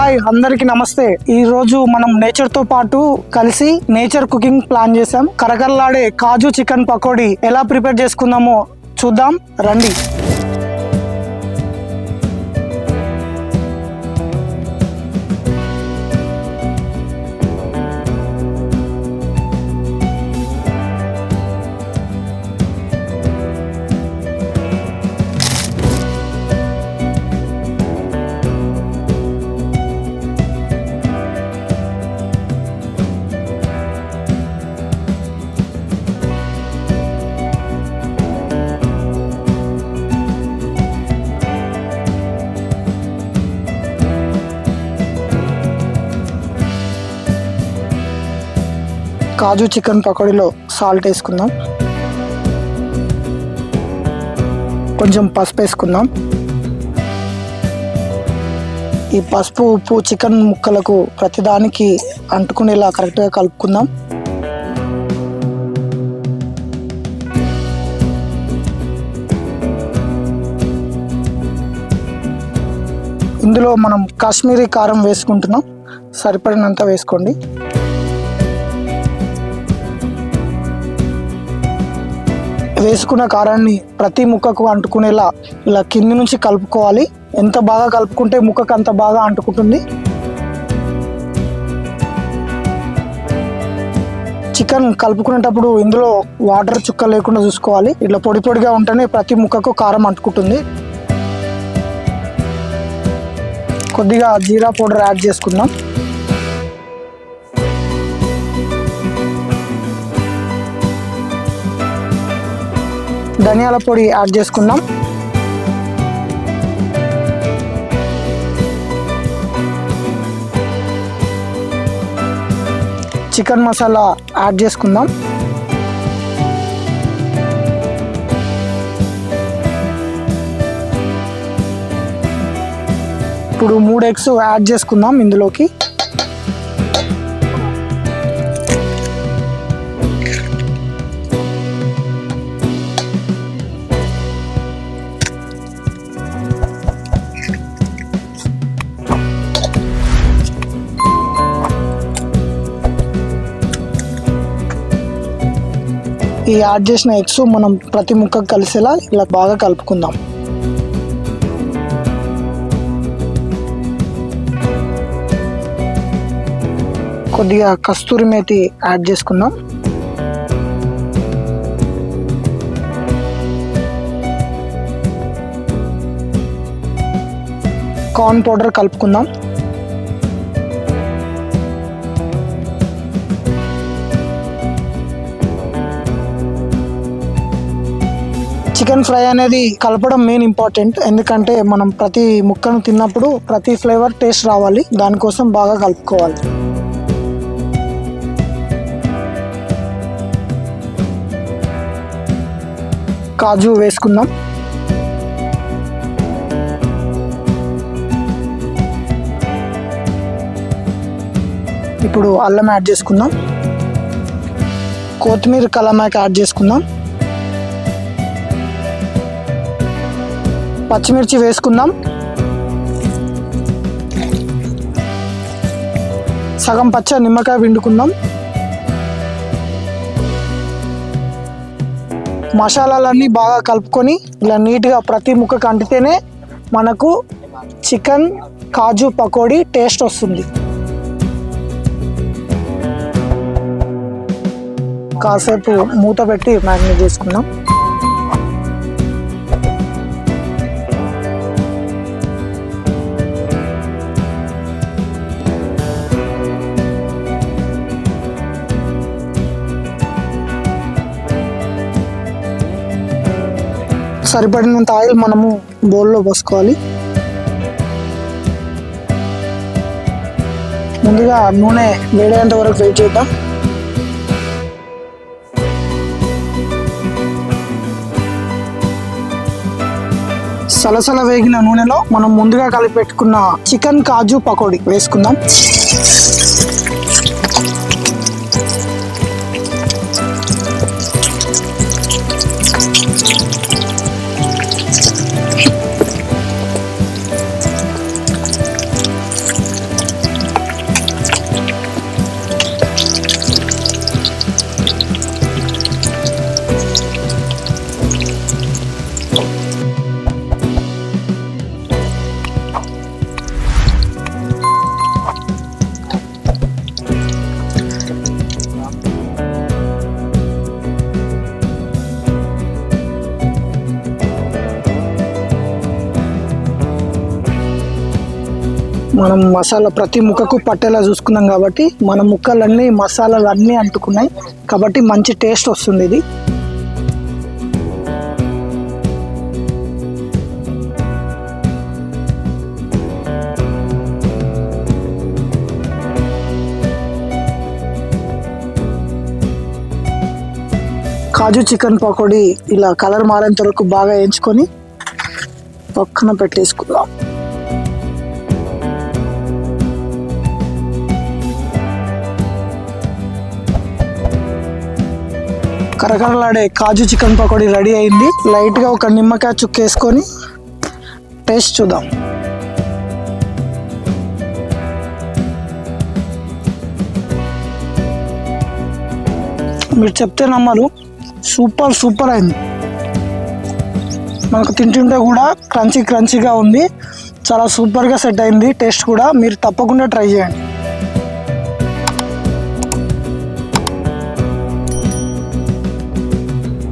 Hi అందరికి నమస్తే. ఈ రోజు మనం నేచర్ తో పాటు కలిసి నేచర్ కుకింగ్ ప్లాన్ చేసాం. కరకరలాడే కాజు చికెన్ పకోడీ ఎలా ప్రిపేర్ చేసుకుందామో చూద్దాం రండి. కాజు చికెన్ పకోడీలో సాల్ట్ వేసుకుందాం, కొంచెం పసుపు వేసుకుందాం. ఈ పసుపు ఉప్పు చికెన్ ముక్కలకు ప్రతిదానికి అంటుకునేలా కరెక్ట్గా కలుపుకుందాం. ఇందులో మనం కాశ్మీరీ కారం వేసుకుంటున్నాం, సరిపడినంత వేసుకోండి. వేసుకున్న కారాన్ని ప్రతి ముక్కకు అంటుకునేలా ఇలా కింది నుంచి కలుపుకోవాలి. ఎంత బాగా కలుపుకుంటే ముక్కకు అంత బాగా అంటుకుంటుంది. చికెన్ కలుపుకునేటప్పుడు ఇందులో వాటర్ చుక్క లేకుండా చూసుకోవాలి. ఇట్లా పొడి పొడిగా ఉంటేనే ప్రతి ముక్కకు కారం అంటుకుంటుంది. కొద్దిగా జీరా పౌడర్ యాడ్ చేసుకుందాం. ధనియాల పొడి యాడ్ చేసుకుందాం. చికెన్ మసాలా యాడ్ చేసుకుందాం. ఇప్పుడు 3 ఎగ్స్ యాడ్ చేసుకుందాం ఇందులోకి. ఈ యాడ్ చేసిన ఎగ్స్ మనం ప్రతి ముక్కకు కలిసేలా ఇలా బాగా కలుపుకుందాం. కొద్దిగా కస్తూరి మేతి యాడ్ చేసుకుందాం. కార్న్ పౌడర్ కలుపుకుందాం. చికెన్ ఫ్రై అనేది కలపడం మెయిన్ ఇంపార్టెంట్. ఎందుకంటే మనం ప్రతి ముక్కను తిన్నప్పుడు ప్రతి ఫ్లేవర్ టేస్ట్ రావాలి, దానికోసం బాగా కలుపుకోవాలి. కాజు వేసుకుందాం. ఇప్పుడు అల్లం యాడ్ చేసుకుందాం. కొత్తిమీర కలమాక్ యాడ్ చేసుకుందాం. పచ్చిమిర్చి వేసుకుందాం. సగం పచ్చ నిమ్మకాయ పిండుకుందాం. మసాలాలన్నీ బాగా కలుపుకొని ఇలా నీట్గా ప్రతి ముక్కకు అంటితేనే మనకు చికెన్ కాజు పకోడీ టేస్ట్ వస్తుంది. కాసేపు మూత పెట్టి మ్యారినేట్ చేసుకుందాం. సరిపడినంత ఆయిల్ మనము బౌల్లో పోసుకోవాలి. ముందుగా నూనె వేడేంత వరకు వెయిట్ చేద్దాం. సలసల వేగిన నూనెలో మనం ముందుగా కలిపి పెట్టుకున్న చికెన్ కాజు పకోడీ వేసుకుందాం. మనం మసాలా ప్రతి ముక్కకు పట్టేలా చూసుకున్నాం కాబట్టి మన ముక్కలన్నీ మసాలాలు అన్నీ అంటుకున్నాయి కాబట్టి మంచి టేస్ట్ వస్తుంది ఇది. కాజు చికెన్ పకోడీ ఇలా కలర్ మారేంత వరకు బాగా వేయించుకొని పక్కన పెట్టేసుకుందాం. కరకరలాడే కాజు చికెన్ పకోడీ రెడీ అయింది. లైట్గా ఒక నిమ్మకాయ చుక్కేసుకొని టేస్ట్ చూద్దాం. మీరు చెప్తే నమ్మరు, సూపర్ అయింది. మనకు తింటుంటే కూడా క్రంచీగా ఉంది. చాలా సూపర్గా సెట్ అయింది. టేస్ట్ కూడా మీరు తప్పకుండా ట్రై చేయండి.